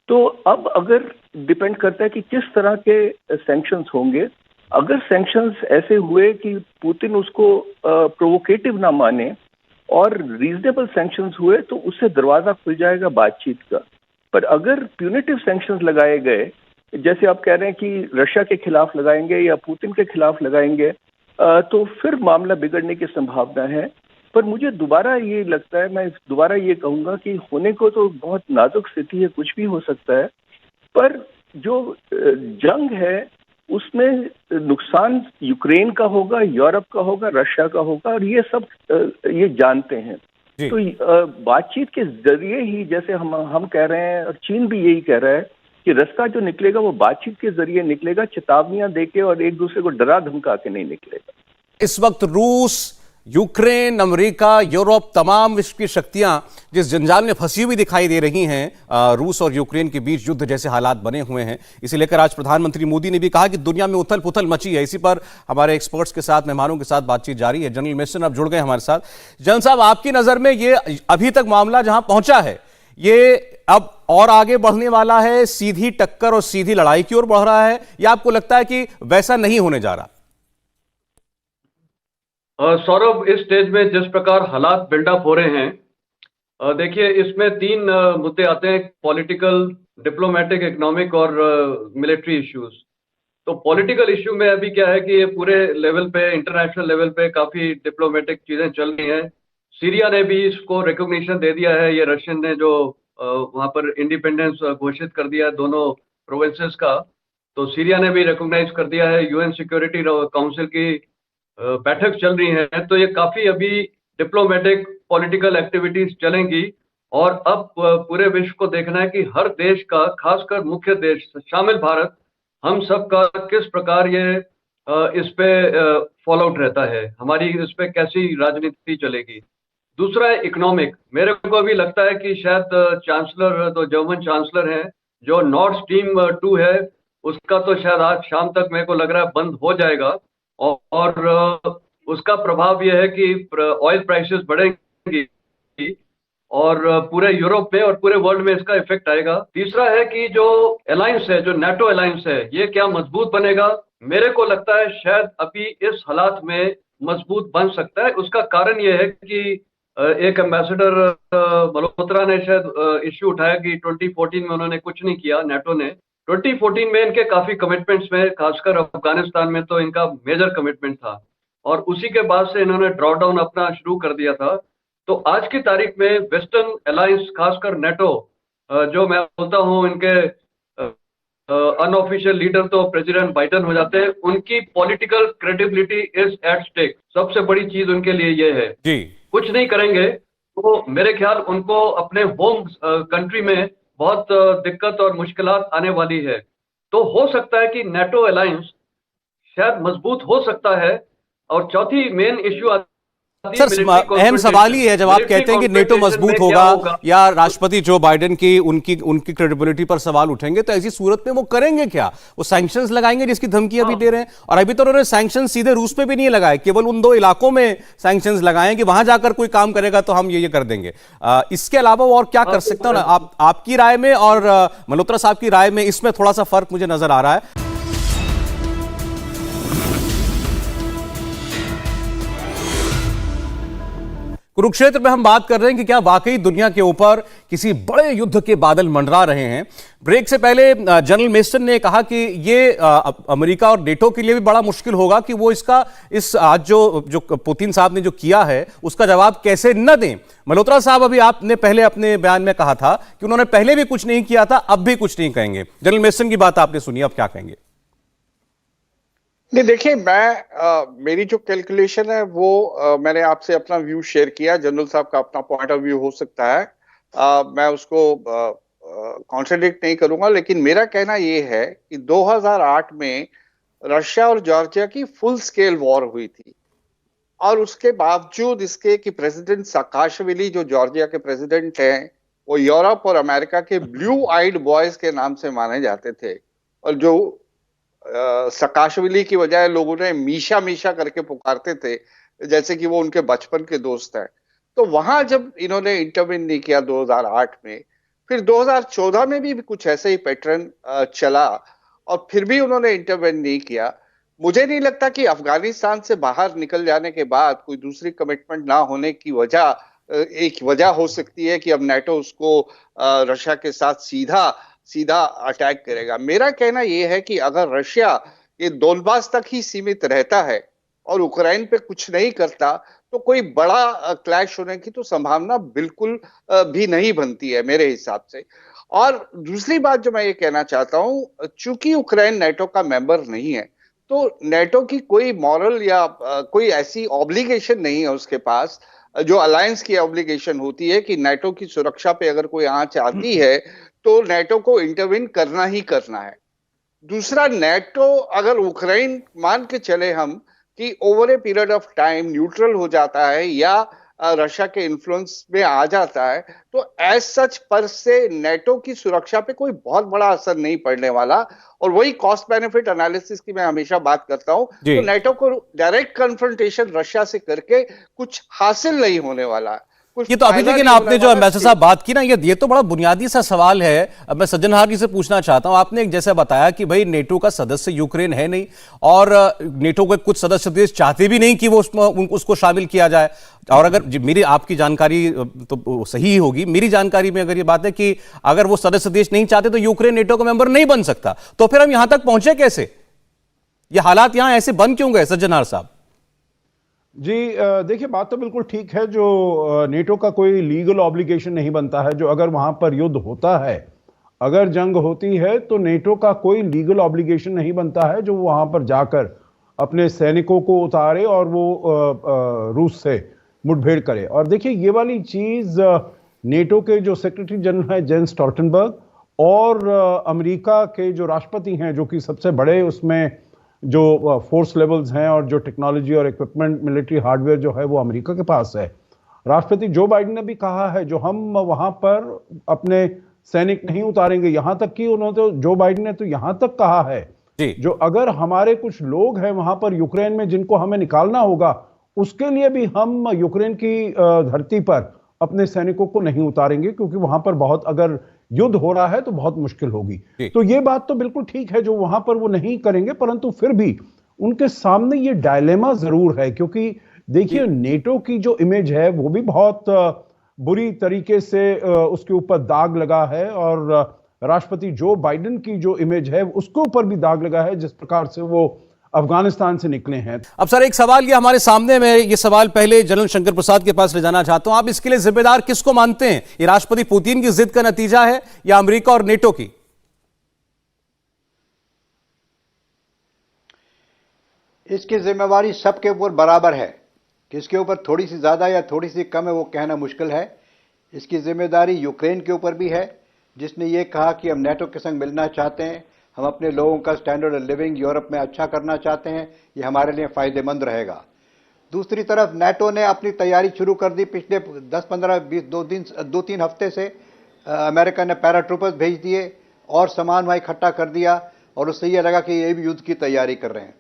तो अब अगर डिपेंड करता है कि किस तरह के सैंक्शंस होंगे। अगर सैंक्शंस ऐसे हुए कि पुतिन उसको प्रोवोकेटिव ना माने और रीजनेबल सैंक्शंस हुए, तो उससे दरवाजा खुल जाएगा बातचीत का। पर अगर प्यूनिटिव सैंक्शंस लगाए गए, जैसे आप कह रहे हैं कि रशिया के खिलाफ लगाएंगे या पुतिन के खिलाफ लगाएंगे, तो फिर मामला बिगड़ने की संभावना है। पर मुझे दोबारा ये लगता है, मैं दोबारा ये कहूंगा कि होने को तो बहुत नाजुक स्थिति है, कुछ भी हो सकता है, पर जो जंग है उसमें नुकसान यूक्रेन का होगा, यूरोप का होगा, रशिया का होगा, और ये सब ये जानते हैं। तो बातचीत के जरिए ही, जैसे हम कह रहे हैं और चीन भी यही कह रहा है कि रास्ता जो निकलेगा वो बातचीत के जरिए निकलेगा, चेतावनियां देके और एक दूसरे को डरा धमका के नहीं निकलेगा। इस वक्त रूस, यूक्रेन, अमेरिका, यूरोप, तमाम विश्व की शक्तियां जिस जंजाल में फंसी हुई दिखाई दे रही हैं, रूस और यूक्रेन के बीच युद्ध जैसे हालात बने हुए हैं। इसे लेकर आज प्रधानमंत्री मोदी ने भी कहा कि दुनिया में उथल पुथल मची है। इसी पर हमारे एक्सपर्ट्स के साथ, मेहमानों के साथ बातचीत जारी है। जनरल मिशन अब जुड़ गए हमारे साथ। जनरल साहब, आपकी नजर में ये अभी तक मामला जहां पहुंचा है, ये अब और आगे बढ़ने वाला है, सीधी टक्कर और सीधी लड़ाई की ओर बढ़ रहा है, या आपको लगता है कि वैसा नहीं होने जा रहा? सौरभ, इस स्टेज में जिस प्रकार हालात बिल्डअप हो रहे हैं, देखिए इसमें 3 मुद्दे आते हैं: पॉलिटिकल, डिप्लोमेटिक, इकोनॉमिक और मिलिट्री इश्यूज। तो पॉलिटिकल इश्यू में अभी क्या है कि ये पूरे लेवल पे, इंटरनेशनल लेवल पे काफी डिप्लोमेटिक चीजें चल रही हैं। सीरिया ने भी इसको रिकॉग्निशन दे दिया है। ये रशियन ने जो वहां पर इंडिपेंडेंस घोषित कर दिया है दोनों प्रोविंसेस का, तो सीरिया ने भी रिकॉग्नाइज कर दिया है। यूएन सिक्योरिटी काउंसिल की बैठक चल रही है। तो ये काफी अभी डिप्लोमेटिक पॉलिटिकल एक्टिविटीज चलेंगी, और अब पूरे विश्व को देखना है कि हर देश का, खासकर मुख्य देश शामिल भारत, हम सब का किस प्रकार ये इस पे फॉलो आउट रहता है, हमारी इस पे कैसी राजनीति चलेगी। दूसरा है इकोनॉमिक। मेरे को अभी लगता है कि शायद चांसलर, तो जर्मन चांसलर हैं, जो नॉर्थ स्ट्रीम 2 है, उसका तो शायद आज शाम तक मेरे को लग रहा है बंद हो जाएगा, और उसका प्रभाव यह है कि ऑयल प्राइसेस बढ़ेंगी और पूरे यूरोप में और पूरे वर्ल्ड में इसका इफेक्ट आएगा। तीसरा है कि जो अलायंस है, जो नेटो अलायंस है, ये क्या मजबूत बनेगा? मेरे को लगता है शायद अभी इस हालात में मजबूत बन सकता है। उसका कारण यह है कि एक एम्बेसडर मल्होत्रा ने शायद इश्यू उठाया कि 2014 में उन्होंने कुछ नहीं किया, नेटो ने। 2014 में इनके काफी कमिटमेंट्स में, खासकर अफगानिस्तान में तो इनका मेजर कमिटमेंट था, और उसी के बाद से इन्होंने ड्रॉ डाउन अपना शुरू कर दिया था। तो आज की तारीख में वेस्टर्न अलायंस, खासकर नेटो, जो मैं बोलता हूं इनके अनऑफिशियल लीडर तो प्रेसिडेंट बाइडेन हो जाते हैं, उनकी political credibility is at stake. सबसे बड़ी चीज उनके लिए ये है। जी, कुछ नहीं करेंगे तो मेरे ख्याल उनको अपने होम कंट्री में बहुत दिक्कत और मुश्किलात आने वाली है। तो हो सकता है कि नेटो अलायंस शायद मजबूत हो सकता है। और चौथी मेन इश्यू सर, अहम सवाल ही है जब आप कहते हैं कि नेटो मजबूत होगा या राष्ट्रपति जो बाइडेन की उनकी क्रेडिबिलिटी पर सवाल उठेंगे, तो ऐसी सूरत में वो करेंगे क्या? वो सैंक्शंस लगाएंगे जिसकी धमकियां भी दे रहे हैं, और अभी तो उन्होंने सैंक्शंस सीधे रूस पे भी नहीं लगाए, केवल उन 2 इलाकों में सैंक्शंस लगाए कि वहां जाकर कोई काम करेगा तो हम ये कर देंगे। इसके अलावा वो और क्या कर सकते हो? आपकी राय में और मल्होत्रा साहब की राय में इसमें थोड़ा सा फर्क मुझे नजर आ रहा है। कुरुक्षेत्र में हम बात कर रहे हैं कि क्या वाकई दुनिया के ऊपर किसी बड़े युद्ध के बादल मंडरा रहे हैं। ब्रेक से पहले जनरल मेस्टन ने कहा कि ये अमेरिका और नेटो के लिए भी बड़ा मुश्किल होगा कि वो इस आज जो पुतिन साहब ने जो किया है उसका जवाब कैसे न दें। मल्होत्रा साहब, अभी आपने पहले अपने बयान में कहा था कि उन्होंने पहले भी कुछ नहीं किया था, अब भी कुछ नहीं कहेंगे। जनरल मेस्टन की बात आपने सुनी, अब क्या कहेंगे? नहीं, देखिए, मेरी जो कैलकुलेशन है वो मैंने आपसे अपना व्यू शेयर किया। जनरल साहब का अपना पॉइंट ऑफ व्यू हो सकता है, मैं उसको कॉन्ट्रडिक्ट नहीं करूंगा, लेकिन मेरा कहना ये है कि 2008 में रशिया और जॉर्जिया की फुल स्केल वॉर हुई थी, और उसके बावजूद इसके कि प्रेसिडेंट साकाशविली जो जॉर्जिया के प्रेसिडेंट हैं, वो यूरोप और अमेरिका के ब्लू आइड बॉयज के नाम से माने जाते थे, और जो साकाशविली की बजाय लोगों ने मीशा मीशा करके पुकारते थे, जैसे कि वो उनके बचपन के दोस्त हैं। तो वहां जब इन्होंने इंटरवेन नहीं किया 2008 में, फिर 2014 में भी कुछ ऐसे ही पैटर्न चला, और फिर भी उन्होंने इंटरवेन नहीं किया। मुझे नहीं लगता कि अफगानिस्तान से बाहर निकल जाने के बाद कोई दूसरी कमिटमेंट ना होने की वजह एक वजह हो सकती है कि अब नेटो उसको रशिया के साथ सीधा अटैक करेगा। मेरा कहना यह है कि अगर रशिया ये दोनबास तक ही सीमित रहता है और यूक्रेन पे कुछ नहीं करता, तो कोई बड़ा क्लैश होने की तो संभावना बिल्कुल भी नहीं बनती है मेरे हिसाब से। और दूसरी बात जो मैं ये कहना चाहता हूं, चूंकि यूक्रेन नेटो का मेंबर नहीं है, तो नेटो की कोई मॉरल या कोई ऐसी ऑब्लिगेशन नहीं है उसके पास, जो अलायंस की ऑब्लिगेशन होती है कि नेटो की सुरक्षा पे अगर कोई आंच आती है तो नेटो को इंटरवीन करना ही करना है। दूसरा, नेटो अगर यूक्रेन मान के चले हम कि over a period of time neutral हो जाता है या रशिया के इन्फ्लुएंस में आ जाता है, तो एज सच पर से नेटो की सुरक्षा पे कोई बहुत बड़ा असर नहीं पड़ने वाला। और वही कॉस्ट बेनिफिट एनालिसिस की मैं हमेशा बात करता हूं, तो नेटो को डायरेक्ट कन्फ्रंटेशन रशिया से करके कुछ हासिल नहीं होने वाला। ये तो अभी, लेकिन आपने जो एम्बेसडर साहब बात की ना, ये तो बड़ा बुनियादी सा सवाल है। अब मैं सज्जनहार जी से पूछना चाहता हूं, आपने जैसा बताया कि भाई नेटो का सदस्य यूक्रेन है नहीं, और नेटो के कुछ सदस्य देश चाहते भी नहीं कि वो उसको शामिल किया जाए। और अगर मेरी आपकी जानकारी तो सही होगी, मेरी जानकारी में अगर ये बात है कि अगर वो सदस्य देश नहीं चाहते तो यूक्रेन नेटो का मेंबर नहीं बन सकता, तो फिर हम यहां तक पहुंचे कैसे? ये हालात यहां ऐसे बन क्यों गए सज्जनहार साहब? जी, देखिए, बात तो बिल्कुल ठीक है। जो नेटो का कोई लीगल ऑब्लिगेशन नहीं बनता है, जो अगर वहां पर युद्ध होता है, अगर जंग होती है, तो नेटो का कोई लीगल ऑब्लिगेशन नहीं बनता है जो वहां पर जाकर अपने सैनिकों को उतारे और वो रूस से मुठभेड़ करे। और देखिए, ये वाली चीज नेटो के जो सेक्रेटरी जनरल हैं जेंस स्टोल्टनबर्ग और अमेरिका के जो राष्ट्रपति हैं, जो कि सबसे बड़े उसमें जो फोर्स लेवल्स हैं और जो टेक्नोलॉजी और इक्विपमेंट, मिलिट्री हार्डवेयर जो है वो अमेरिका के पास है। राष्ट्रपति जो बाइडेन ने भी कहा है जो हम वहां पर अपने सैनिक नहीं उतारेंगे, यहां तक कि उन्होंने तो जो बाइडेन ने तो यहां तक कहा है जो अगर हमारे कुछ लोग हैं वहां पर यूक्रेन में जिनको हमें निकालना होगा, उसके लिए भी हम यूक्रेन की धरती पर अपने सैनिकों को नहीं उतारेंगे, क्योंकि वहां पर बहुत अगर युद्ध हो रहा है तो बहुत मुश्किल होगी। तो ये बात तो बिल्कुल ठीक है जो वहां पर वो नहीं करेंगे, परंतु फिर भी उनके सामने ये डायलेमा जरूर है, क्योंकि देखिए नेटो की जो इमेज है वो भी बहुत बुरी तरीके से उसके ऊपर दाग लगा है, और राष्ट्रपति जो बाइडेन की जो इमेज है उसके ऊपर भी दाग लगा है, जिस प्रकार से वो अफगानिस्तान से निकले हैं। अब सर, एक सवाल ये हमारे सामने में, ये सवाल पहले जनरल शंकर प्रसाद के पास ले जाना चाहता हूं, आप इसके लिए जिम्मेदार किसको मानते हैं? ये राष्ट्रपति पुतिन की जिद का नतीजा है या अमेरिका और नेटो की? इसकी जिम्मेवारी सबके ऊपर बराबर है। किसके ऊपर थोड़ी सी ज्यादा या थोड़ी सी कम है वो कहना मुश्किल है। इसकी जिम्मेदारी यूक्रेन के ऊपर भी है, जिसने ये कहा कि हम नेटो के संग मिलना चाहते हैं, हम अपने लोगों का स्टैंडर्ड ऑफ लिविंग यूरोप में अच्छा करना चाहते हैं, ये हमारे लिए फायदेमंद रहेगा। दूसरी तरफ नेटो ने अपनी तैयारी शुरू कर दी। पिछले 10, 15, 20, 2-3 हफ्ते से अमेरिका ने पैराट्रूपर्स भेज दिए और सामान वहां इकट्ठा कर दिया, और उससे यह लगा कि ये भी युद्ध की तैयारी कर रहे हैं।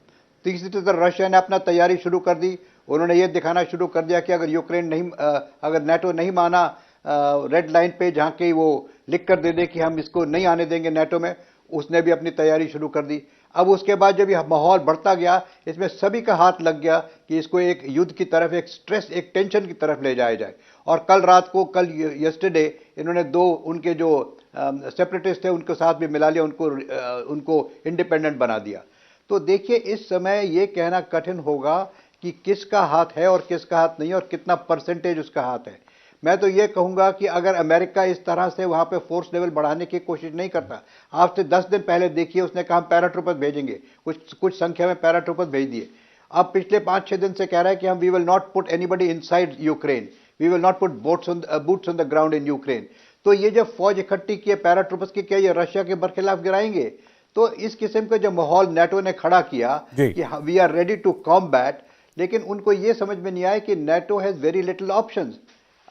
तीसरी तरफ रशिया ने अपना तैयारी शुरू कर दी। उन्होंने ये दिखाना शुरू कर दिया कि अगर नेटो नहीं माना रेड लाइन पे, जहां के वो लिख कर दे कि हम इसको नहीं आने देंगे नेटो में, उसने भी अपनी तैयारी शुरू कर दी। अब उसके बाद जब यह माहौल बढ़ता गया, इसमें सभी का हाथ लग गया कि इसको एक युद्ध की तरफ, एक स्ट्रेस, एक टेंशन की तरफ ले जाया जाए। और कल यस्टरडे इन्होंने उनके जो सेपरेटिस्ट थे उनके साथ भी मिला लिया, उनको इंडिपेंडेंट बना दिया। तो देखिए, इस समय ये कहना कठिन होगा कि किसका हाथ है और किसका हाथ नहीं, और कितना परसेंटेज उसका हाथ है। मैं तो ये कहूंगा कि अगर अमेरिका इस तरह से वहां पे फोर्स लेवल बढ़ाने की कोशिश नहीं करता, आज से 10 दिन पहले देखिए उसने कहा हम पैराट्रूपर्स भेजेंगे, कुछ संख्या में पैराट्रूपर्स भेज दिए। अब पिछले 5-6 दिन से कह रहा है कि हम we will not put anybody inside Ukraine, we will not put boots on the ground in Ukraine. तो ये जब फौज इकट्ठी की है पैराट्रूपर्स की, क्या ये रशिया के बरखिलाफ गिराएंगे? तो इस किस्म का जो माहौल नेटो ने खड़ा किया कि we are ready to combat, लेकिन उनको ये समझ में नहीं आया कि NATO has very little options.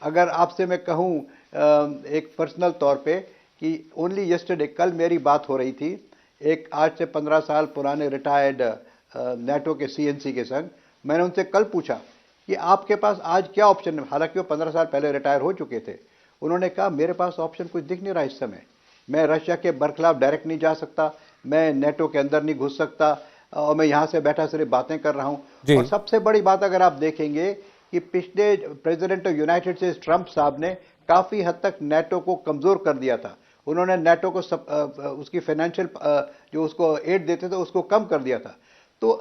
अगर आपसे मैं कहूं एक पर्सनल तौर पे कि ओनली यस्टरडे, कल मेरी बात हो रही थी एक आज से 15 साल पुराने रिटायर्ड नेटो के सीएनसी के संग। मैंने उनसे कल पूछा कि आपके पास आज क्या ऑप्शन है, हालांकि वो 15 साल पहले रिटायर हो चुके थे। उन्होंने कहा मेरे पास ऑप्शन कुछ दिख नहीं रहा इस समय, मैं रशिया के बरखिलाफ डायरेक्ट नहीं जा सकता, मैं नेटो के अंदर नहीं घुस सकता, और मैं यहां से बैठा सिर्फ बातें कर रहा हूं। और सबसे बड़ी बात अगर आप देखेंगे कि पिछले president of United states Trump साहब ने काफी हद तक नेटो को कमजोर कर दिया था। उन्होंने नेटो को उसकी फाइनेंशियल जो उसको एड देते थे उसको कम कर दिया था। तो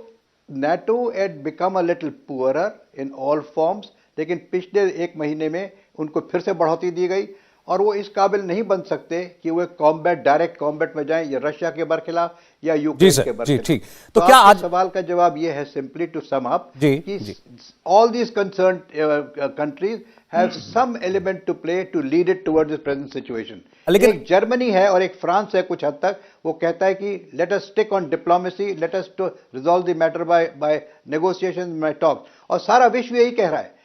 NATO had become a little poorer in all forms, लेकिन पिछले 1 महीने में उनको फिर से बढ़ोतरी दी गई, और वो इस काबिल नहीं बन सकते कि वो डायरेक्ट कॉम्बैट में जाएं, या रशिया के बरखिलाफ या यूक्रेन के बरखिलाफ। ठीक। तो क्या आज सवाल का जवाब ये है, सिंपली टू सम अप, कि all these concerned countries have some element to play to lead it towards this present situation. लेकिन एक जर्मनी है और एक फ्रांस है कुछ हद तक, वो कहता है कि let us stick on diplomacy, let us to resolve the matter by negotiation, by talk, और सारा विश्व यही कह रहा है।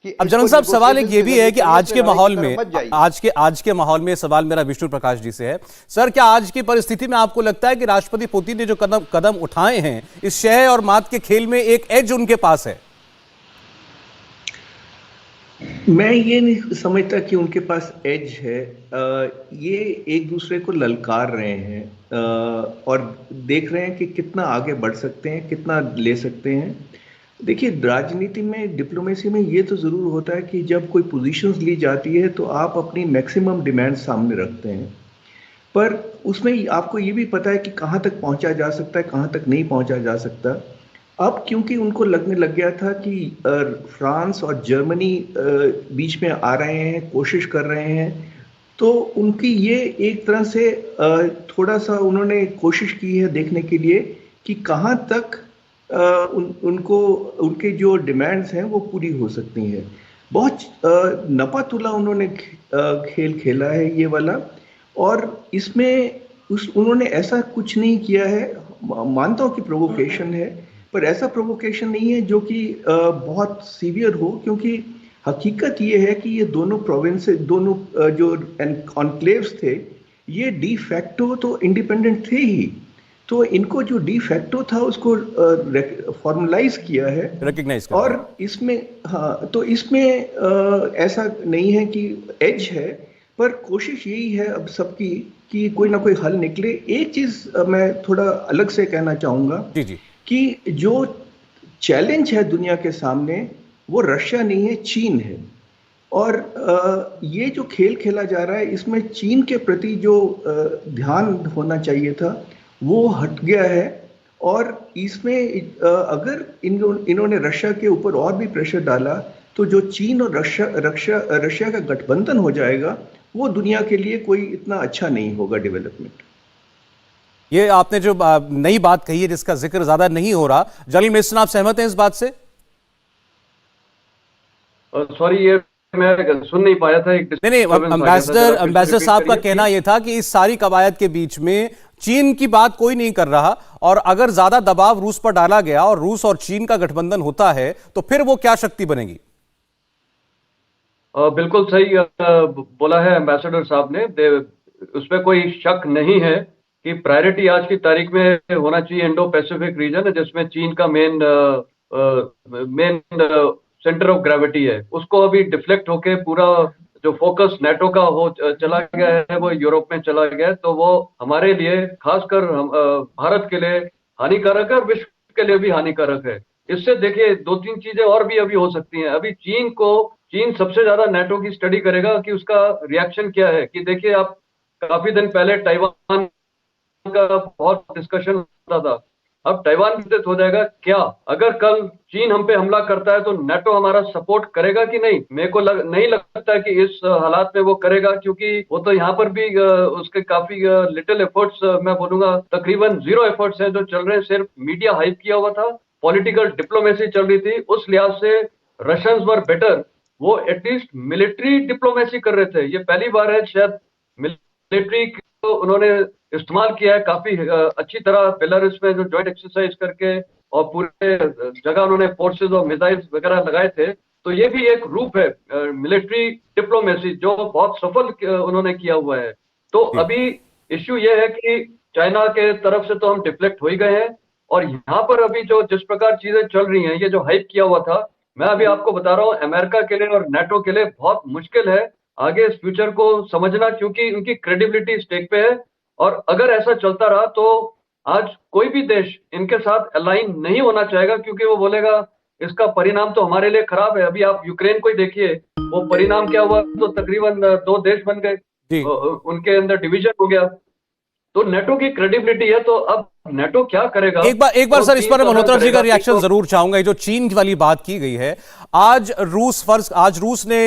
अब जनरल साहब, सवाल एक ये भी है कि आज के माहौल में, आज के माहौल में सवाल मेरा विष्णु प्रकाश जी से है। सर, क्या आज की परिस्थिति में आपको लगता है कि राष्ट्रपति पुतिन ने जो कदम उठाए हैं, इस शह और मात के खेल में एक एज उनके पास है? मैं ये नहीं समझता कि उनके पास एज है। ये एक दूसरे को ललकार रहे हैं और देख रहे हैं कि कितना आगे बढ़ सकते हैं, कितना ले सकते हैं। देखिए, राजनीति में, डिप्लोमेसी में ये तो जरूर होता है कि जब कोई पोजीशंस ली जाती है तो आप अपनी मैक्सिमम डिमांड सामने रखते हैं, पर उसमें आपको ये भी पता है कि कहाँ तक पहुँचा जा सकता है, कहाँ तक नहीं पहुँचा जा सकता। अब क्योंकि उनको लगने लग गया था कि फ्रांस और जर्मनी बीच में आ रहे हैं, कोशिश कर रहे हैं, तो उनकी ये एक तरह से थोड़ा सा उन्होंने कोशिश की है देखने के लिए कि कहाँ तक उनके जो डिमांड्स हैं वो पूरी हो सकती हैं। बहुत नपा-तुला उन्होंने खेल खेला है ये वाला, और इसमें उन्होंने ऐसा कुछ नहीं किया है। मानता हूँ कि प्रोवोकेशन है, पर ऐसा प्रोवोकेशन नहीं है जो कि बहुत सीवियर हो, क्योंकि हकीकत ये है कि ये दोनों प्रोविंस, दोनों जो एनक्लेव्स थे, ये डी फैक्टो तो इंडिपेंडेंट थे ही, तो इनको जो डी फैक्टो था उसको फॉर्मलाइज किया है, रिकॉग्नाइज किया। और इसमें तो इसमें ऐसा नहीं है कि एज है, पर कोशिश यही है अब सबकी कि कोई ना कोई हल निकले। एक चीज मैं थोड़ा अलग से कहना चाहूंगा कि जो चैलेंज है दुनिया के सामने वो रशिया नहीं है, चीन है। और ये जो खेल खेला जा रहा है, इसमें चीन के प्रति जो ध्यान होना चाहिए था वो हट गया है, और इसमें अगर इन्होंने रशिया के ऊपर और भी प्रेशर डाला तो जो चीन और रशिया का गठबंधन हो जाएगा, वो दुनिया के लिए कोई इतना अच्छा नहीं होगा डेवलपमेंट। ये आपने जो नई बात कही है जिसका जिक्र ज्यादा नहीं हो रहा, जनरल मिनिस्टर आप सहमत हैं इस बात से? सॉरी, ये मैं सुन नहीं पाया था। नहीं, एम्बेसडर साहब का कहना यह था कि इस सारी कवायद के बीच में चीन की बात कोई नहीं कर रहा, और अगर ज्यादा दबाव रूस पर डाला गया और रूस और चीन का गठबंधन होता है तो फिर वो क्या शक्ति बनेगी? बिल्कुल सही बोला है एम्बेसडर साहब ने। उसमें कोई शक नहीं है कि प्रायोरिटी आज की तारीख में होना चाहिए इंडो पैसिफिक रीजन, जिसमें चीन का मेन सेंटर ऑफ ग्रेविटी है। उसको अभी डिफ्लेक्ट होके पूरा जो फोकस नेटो का हो चला गया है वो यूरोप में चला गया है, तो वो हमारे लिए, खासकर भारत के लिए हानिकारक है और विश्व के लिए भी हानिकारक है। इससे देखिए दो तीन चीजें और भी अभी हो सकती हैं। अभी चीन सबसे ज्यादा नेटो की स्टडी करेगा कि उसका रिएक्शन क्या है। कि देखिए, आप काफी दिन पहले ताइवान का बहुत डिस्कशन होता था, अब ताइवान विकसित हो जाएगा क्या? अगर कल चीन हम पे हमला करता है तो नेटो हमारा सपोर्ट करेगा कि नहीं? मेरे को नहीं लगता कि इस हालात में वो करेगा, क्योंकि वो तो यहाँ पर भी उसके काफी लिटिल एफर्ट्स, मैं बोलूंगा तकरीबन 0 एफर्ट्स हैं जो चल रहे हैं। सिर्फ मीडिया हाइप किया हुआ था, पॉलिटिकल डिप्लोमेसी चल रही थी। उस लिहाज से रशियंस वर बेटर, वो एटलीस्ट मिलिट्री डिप्लोमेसी कर रहे थे। ये पहली बार है शायद मिलिट्री को उन्होंने इस्तेमाल किया है काफी अच्छी तरह, बेलारूस में जो जॉइंट एक्सरसाइज करके और पूरे जगह उन्होंने फोर्सेस और मिसाइल्स वगैरह लगाए थे। तो ये भी एक रूप है मिलिट्री डिप्लोमेसी जो बहुत सफल उन्होंने किया हुआ है। तो अभी इश्यू ये है कि चाइना के तरफ से तो हम डिफ्लेक्ट हो ही गए हैं, और यहाँ पर अभी जो जिस प्रकार चीजें चल रही हैं, ये जो हाइप किया हुआ था, मैं अभी आपको बता रहा हूँ अमेरिका के लिए और नेटो के लिए बहुत मुश्किल है आगे इस फ्यूचर को समझना, क्योंकि उनकी क्रेडिबिलिटी स्टेक पे है। और अगर ऐसा चलता रहा तो आज कोई भी देश इनके साथ अलाइन नहीं होना चाहेगा, क्योंकि वो बोलेगा इसका परिणाम तो हमारे लिए खराब है। अभी आप यूक्रेन को ही देखिए, वो परिणाम क्या हुआ, तो तकरीबन 2 देश बन गए, उनके अंदर डिवीजन हो गया। तो नेटो की क्रेडिबिलिटी है, तो अब नेटो क्या करेगा? एक बार सर इस पर मल्होत्रा जी का रिएक्शन जरूर चाहूंगा। जो चीन वाली बात की गई है, आज रूस ने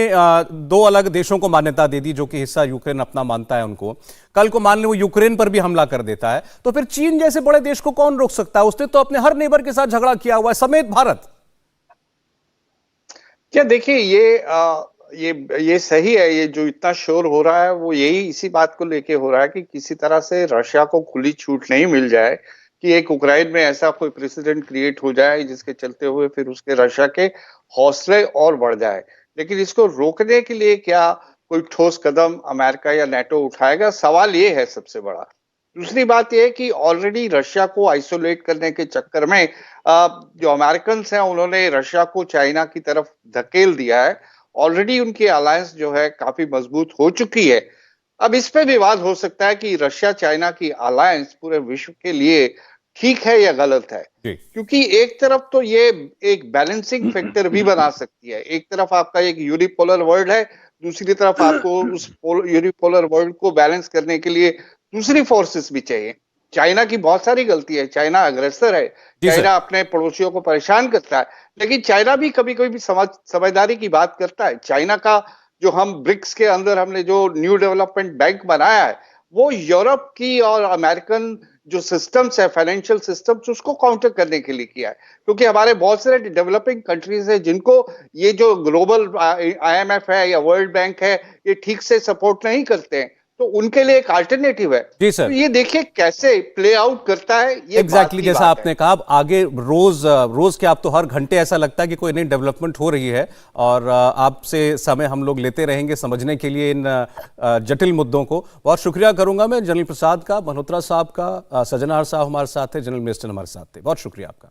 2 अलग देशों को मान्यता दे दी जो कि हिस्सा यूक्रेन अपना मानता है उनको। कल को मान लो वो यूक्रेन पर भी हमला कर देता है, तो फिर चीन जैसे बड़े देश को कौन रोक सकता है? उसने तो अपने हर नेबर के साथ झगड़ा किया हुआ है, समेत भारत। क्या देखिए, ये सही है। ये जो इतना शोर हो रहा है वो यही इसी बात को लेके हो रहा है कि किसी तरह से रशिया को खुली छूट नहीं मिल जाए कि एक उक्रेन में ऐसा कोई प्रेसिडेंट क्रिएट हो जाए जिसके चलते हुए फिर उसके रशिया के हौसले और बढ़ जाए। लेकिन इसको रोकने के लिए क्या कोई ठोस कदम अमेरिका या नेटो उठाएगा, सवाल ये है सबसे बड़ा। दूसरी बात यह है कि ऑलरेडी रशिया को आइसोलेट करने के चक्कर में जो अमेरिकन हैं उन्होंने रशिया को चाइना की तरफ धकेल दिया है। ऑलरेडी उनकी अलायंस जो है काफी मजबूत हो चुकी है। अब इस पे विवाद हो सकता है कि रशिया चाइना की अलायंस पूरे विश्व के लिए ठीक है या गलत है, क्योंकि एक तरफ तो ये एक बैलेंसिंग फैक्टर भी बना सकती है। एक तरफ आपका एक यूनिपोलर वर्ल्ड है, दूसरी तरफ आपको उस यूनिपोलर वर्ल्ड को बैलेंस करने के लिए दूसरी फोर्सेस भी चाहिए। चाइना की बहुत सारी गलती है, चाइना अग्रेसर है, चाइना अपने पड़ोसियों को परेशान करता है, लेकिन चाइना भी कभी कभी भी समझदारी की बात करता है। चाइना का जो हम ब्रिक्स के अंदर हमने जो न्यू डेवलपमेंट बैंक बनाया है, वो यूरोप की और अमेरिकन जो सिस्टम्स है, फाइनेंशियल सिस्टम्स, उसको काउंटर करने के लिए किया है। क्योंकि हमारे बहुत सारे डेवलपिंग कंट्रीज है जिनको ये जो ग्लोबल IMF है या वर्ल्ड बैंक है, ये ठीक से सपोर्ट नहीं करते हैं, तो उनके लिए एक अल्टरनेटिव है। जी सर, तो ये देखिए कैसे प्ले आउट करता है। ये एग्जैक्टली जैसा आपने कहा, अब आगे रोज के आप तो हर घंटे ऐसा लगता है कि कोई नई डेवलपमेंट हो रही है, और आपसे समय हम लोग लेते रहेंगे समझने के लिए इन जटिल मुद्दों को। बहुत शुक्रिया करूंगा मैं जनरल प्रसाद का, मल्होत्रा साहब का, सज्जनार साहब हमारे साथ थे, जनरल मिनिस्टर हमारे साथ थे। बहुत शुक्रिया आपका।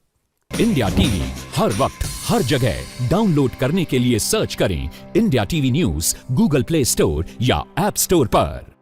इंडिया टीवी हर वक्त हर जगह डाउनलोड करने के लिए सर्च करें India TV news Google play store या ऐप स्टोर पर।